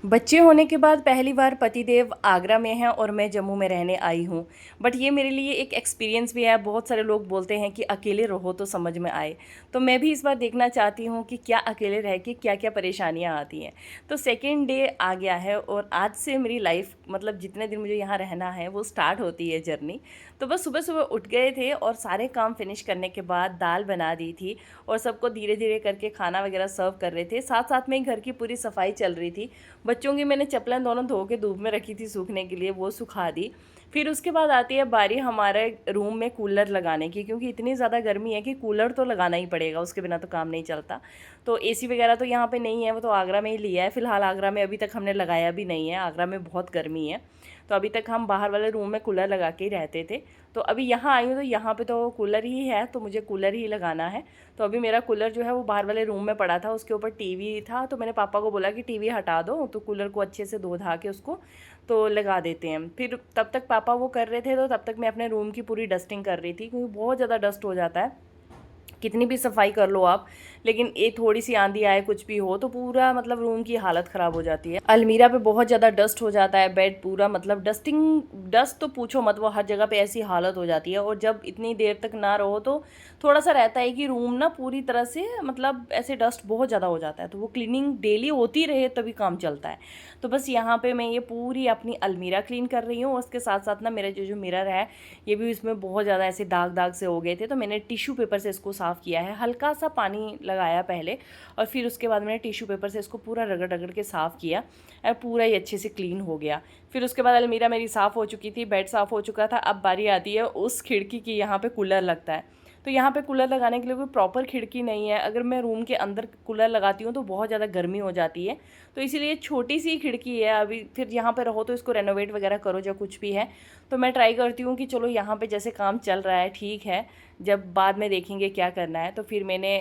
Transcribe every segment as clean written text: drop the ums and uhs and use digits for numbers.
बच्चे होने के बाद पहली बार पतिदेव आगरा में हैं और मैं जम्मू में रहने आई हूँ। बट ये मेरे लिए एक एक्सपीरियंस भी है। बहुत सारे लोग बोलते हैं कि अकेले रहो तो समझ में आए। तो मैं भी इस बार देखना चाहती हूँ कि क्या अकेले रह के क्या क्या परेशानियाँ आती हैं। तो सेकेंड डे आ गया है और आज से मेरी लाइफ मतलब जितने दिन मुझे यहाँ रहना है वो स्टार्ट होती है जर्नी। तो बस सुबह सुबह उठ गए थे और सारे काम फिनिश करने के बाद दाल बना दी थी और सबको धीरे धीरे करके खाना वगैरह सर्व कर रहे थे। साथ साथ में घर की पूरी सफाई चल रही थी। बच्चों की मैंने चप्पलें दोनों धो के धूप में रखी थी सूखने के लिए, वो सुखा दी। फिर उसके बाद आती है बारी हमारे रूम में कूलर लगाने की, क्योंकि इतनी ज़्यादा गर्मी है कि कूलर तो लगाना ही पड़ेगा, उसके बिना तो काम नहीं चलता। तो एसी वगैरह तो यहाँ पे नहीं है, वो तो आगरा में ही लिया है। फ़िलहाल आगरा में अभी तक हमने लगाया भी नहीं है, आगरा में बहुत गर्मी है। तो अभी तक हम बाहर वाले रूम में कूलर लगा के ही रहते थे। तो अभी यहाँ आई हूँ तो यहाँ पे तो कूलर ही है, तो मुझे कूलर ही लगाना है। तो अभी मेरा कूलर जो है वो बाहर वाले रूम में पड़ा था, उसके ऊपर टीवी था। तो मैंने पापा को बोला कि टीवी हटा दो, तो कूलर को अच्छे से धो धा के उसको तो लगा देते हैं। फिर तब तक पापा वो कर रहे थे, तो तब तक मैं अपने रूम की पूरी डस्टिंग कर रही थी, क्योंकि बहुत ज़्यादा डस्ट हो जाता है। कितनी भी सफाई कर लो आप, लेकिन ये थोड़ी सी आंधी आए कुछ भी हो तो पूरा मतलब रूम की हालत ख़राब हो जाती है। अलमीरा पे बहुत ज़्यादा डस्ट हो जाता है, बेड पूरा मतलब डस्टिंग, डस्ट तो पूछो मत, वो हर जगह पे ऐसी हालत हो जाती है। और जब इतनी देर तक ना रहो तो थोड़ा सा रहता है कि रूम ना पूरी तरह से मतलब ऐसे डस्ट बहुत ज़्यादा हो जाता है, तो वो क्लीनिंग डेली होती रहे तभी काम चलता है। तो बस यहाँ पे मैं ये पूरी अपनी अलमीरा क्लीन कर रही हूँ, और उसके साथ साथ ना मेरा जो जो मिरर है ये भी, इसमें बहुत ज़्यादा ऐसे दाग दाग से हो गए थे। तो मैंने टिश्यू पेपर से इसको साफ़ किया है, हल्का सा पानी लगाया पहले, और फिर उसके बाद मैंने टिश्यू पेपर से इसको पूरा रगड़ रगड़ के साफ़ किया और पूरा ही अच्छे से क्लीन हो गया। फिर उसके बाद अलमीरा मेरी साफ़ हो चुकी थी, बेड साफ़ हो चुका था। अब बारी आती है उस खिड़की की, यहाँ पे कूलर लगता है। तो यहाँ पे कूलर लगाने के लिए कोई प्रॉपर खिड़की नहीं है। अगर मैं रूम के अंदर कूलर लगाती हूँ तो बहुत ज़्यादा गर्मी हो जाती है, तो इसीलिए छोटी सी खिड़की है। अभी फिर यहाँ पे रहो तो इसको रेनोवेट वगैरह करो जो कुछ भी है। तो मैं ट्राई करती हूँ कि चलो यहाँ पे जैसे काम चल रहा है ठीक है, जब बाद में देखेंगे क्या करना है। तो फिर मैंने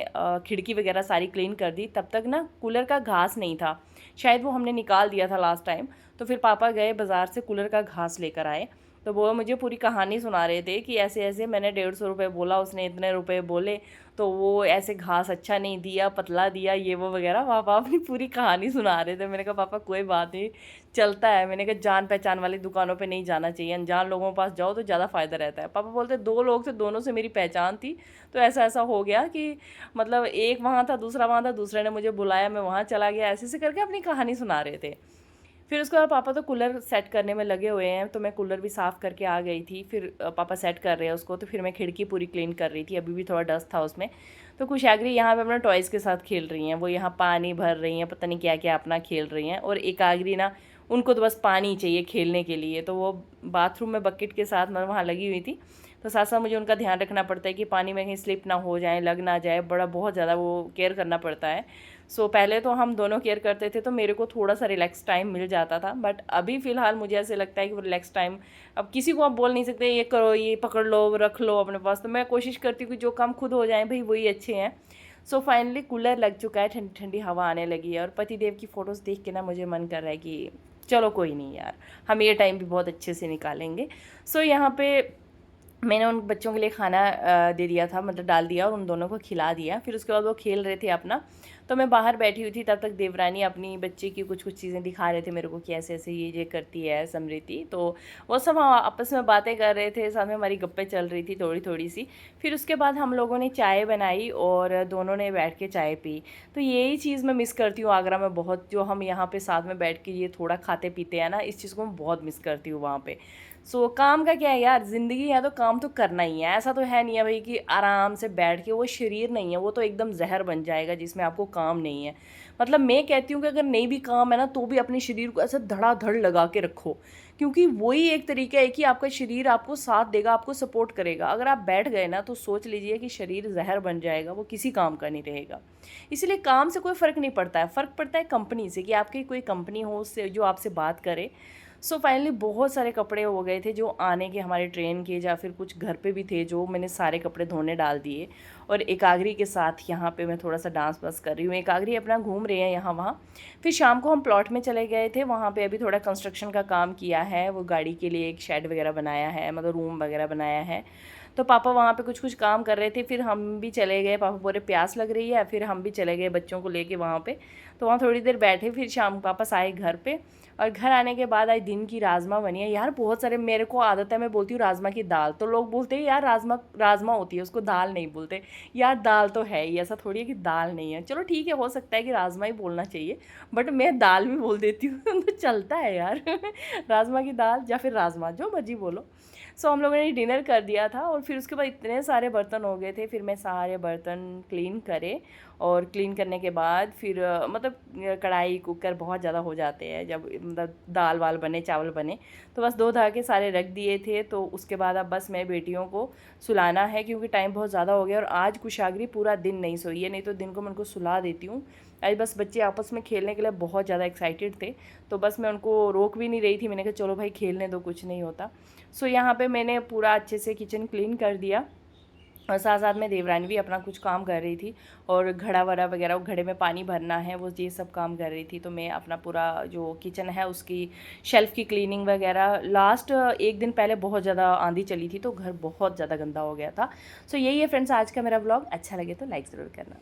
खिड़की वगैरह सारी क्लीन कर दी। तब तक ना कूलर का घास नहीं था, शायद वो हमने निकाल दिया था लास्ट टाइम। तो फिर पापा गए बाज़ार से कूलर का घास लेकर आए। तो वो मुझे पूरी कहानी सुना रहे थे कि ऐसे ऐसे मैंने 150 रुपये बोला, उसने इतने रुपए बोले, तो वो ऐसे घास अच्छा नहीं दिया, पतला दिया, ये वो वगैरह। पापा अपनी पूरी कहानी सुना रहे थे। मैंने कहा पापा कोई बात नहीं, चलता है। मैंने कहा जान पहचान वाली दुकानों पे नहीं जाना चाहिए, अनजान लोगों के पास जाओ तो ज़्यादा फ़ायदा रहता है। पापा बोलते दो लोग से, दोनों से मेरी पहचान थी, तो ऐसा ऐसा हो गया कि मतलब एक वहाँ था, दूसरा वहाँ था, दूसरे ने मुझे बुलाया, मैं वहाँ चला गया, ऐसे ऐसे करके अपनी कहानी सुना रहे थे। फिर उसके बाद पापा तो कूलर सेट करने में लगे हुए हैं, तो मैं कूलर भी साफ़ करके आ गई थी। फिर पापा सेट कर रहे हैं उसको, तो फिर मैं खिड़की पूरी क्लीन कर रही थी, अभी भी थोड़ा डस्ट था उसमें। तो कुशाग्री यहाँ पे अपना टॉयज़ के साथ खेल रही हैं, वो यहाँ पानी भर रही हैं, पता नहीं क्या क्या अपना खेल रही हैं। और एकाग्री ना, उनको तो बस पानी चाहिए खेलने के लिए, तो वो बाथरूम में बकेट के साथ मैं वहाँ लगी हुई थी। तो साथ साथ मुझे उनका ध्यान रखना पड़ता है कि पानी में कहीं स्लिप ना हो जाए, लग ना जाए, बड़ा बहुत ज़्यादा वो केयर करना पड़ता है। सो पहले तो हम दोनों केयर करते थे, तो मेरे को थोड़ा सा रिलैक्स टाइम मिल जाता था। बट अभी फ़िलहाल मुझे ऐसे लगता है कि वो रिलैक्स टाइम, अब किसी को आप बोल नहीं सकते ये करो, ये पकड़ लो, रख लो अपने पास। तो मैं कोशिश करती हूँ कि जो काम खुद हो जाए भाई वही अच्छे हैं। सो फाइनली कूलर लग चुका है, ठंडी ठंडी हवा आने लगी है, और पतिदेव की फ़ोटोज़ देख के ना मुझे मन कर रहा है कि चलो कोई नहीं यार, हम ये टाइम भी बहुत अच्छे से निकालेंगे। सो यहाँ पे मैंने उन बच्चों के लिए खाना दे दिया था, मतलब डाल दिया और उन दोनों को खिला दिया। फिर उसके बाद वो खेल रहे थे अपना, तो मैं बाहर बैठी हुई थी। तब तक देवरानी अपनी बच्चे की कुछ कुछ चीज़ें दिखा रहे थे मेरे को कि ऐसे ऐसे ये करती है समृति। तो वो सब आपस में बातें कर रहे थे, साथ में हमारी गप्पें चल रही थी थोड़ी थोड़ी सी। फिर उसके बाद हम लोगों ने चाय बनाई और दोनों ने बैठ के चाय पी। तो यही चीज़ मैं मिस करती हूँ आगरा में बहुत, जो हम यहाँ पे साथ में बैठ के ये थोड़ा खाते पीते हैं ना, इस चीज़ को मैं बहुत मिस करती हूँ वहाँ पे। सो काम का क्या है यार, ज़िंदगी है तो काम तो करना ही है। ऐसा तो है नहीं है भाई कि आराम से बैठ के, वो शरीर नहीं है, वो तो एकदम जहर बन जाएगा जिसमें आपको काम नहीं है। मतलब मैं कहती हूँ कि अगर नहीं भी काम है ना, तो भी अपने शरीर को ऐसे धड़ाधड़ लगा के रखो, क्योंकि वही एक तरीका है कि आपका शरीर आपको साथ देगा, आपको सपोर्ट करेगा। अगर आप बैठ गए ना, तो सोच लीजिए कि शरीर जहर बन जाएगा, वो किसी काम का नहीं रहेगा। इसलिए काम से कोई फ़र्क नहीं पड़ता है, फ़र्क पड़ता है कंपनी से, कि आपकी कोई कंपनी हो उससे जो आपसे बात करे। सो फाइनली बहुत सारे कपड़े हो गए थे जो आने के हमारे ट्रेन के, या फिर कुछ घर पे भी थे, जो मैंने सारे कपड़े धोने डाल दिए। और एकाग्री के साथ यहाँ पे मैं थोड़ा सा डांस वांस कर रही हूँ, एकाग्री अपना घूम रहे हैं यहाँ वहाँ। फिर शाम को हम प्लॉट में चले गए थे, वहाँ पे अभी थोड़ा कंस्ट्रक्शन का काम किया है, वो गाड़ी के लिए एक शेड वगैरह बनाया है, मतलब रूम वगैरह बनाया है। तो पापा वहाँ पे कुछ कुछ काम कर रहे थे, फिर हम भी चले गए। पापा बोले प्यास लग रही है, फिर हम भी चले गए बच्चों को लेके वहाँ पे। तो वहाँ थोड़ी देर बैठे, फिर शाम को वापस आए घर पे। और घर आने के बाद आज दिन की राजमा बनी है यार। बहुत सारे, मेरे को आदत है, मैं बोलती हूँ राजमा की दाल, तो लोग बोलते हैं यार राजमा राजमा होती है, उसको दाल नहीं बोलते। यार दाल तो है ही, ऐसा थोड़ी है कि दाल नहीं है। चलो ठीक है, हो सकता है कि राजमा ही बोलना चाहिए, बट मैं दाल भी बोल देती हूँ तो चलता है यार राजमा की दाल या फिर राजमा, जो मर्जी बोलो। सो हम लोगों ने डिनर कर दिया था और फिर उसके बाद इतने सारे बर्तन हो गए थे, फिर मैं सारे बर्तन क्लीन करे। और क्लीन करने के बाद फिर मतलब कढ़ाई कुकर बहुत ज़्यादा हो जाते हैं जब मतलब दाल वाल बने, चावल बने, तो बस धो धा के सारे रख दिए थे। तो उसके बाद अब बस मैं बेटियों को सुलाना है, क्योंकि टाइम बहुत ज़्यादा हो गया और आज कुशाग्री पूरा दिन नहीं सोई है, नहीं तो दिन को मैं उनको सुला देती हूँ। आज बस बच्चे आपस में खेलने के लिए बहुत ज़्यादा एक्साइटेड थे, तो बस मैं उनको रोक भी नहीं रही थी, मैंने कहा चलो भाई खेलने दो, कुछ नहीं होता। सो यहाँ पे मैंने पूरा अच्छे से किचन क्लीन कर दिया और साथ साथ में देवरानी भी अपना कुछ काम कर रही थी। और घड़ा वड़ा वगैरह, वो घड़े में पानी भरना है, वो ये सब काम कर रही थी। तो मैं अपना पूरा जो किचन है उसकी शेल्फ़ की क्लीनिंग वगैरह, लास्ट एक दिन पहले बहुत ज़्यादा आंधी चली थी तो घर बहुत ज़्यादा गंदा हो गया था। सो यही है फ्रेंड्स आज का मेरा ब्लॉग। अच्छा लगे तो लाइक ज़रूर करना।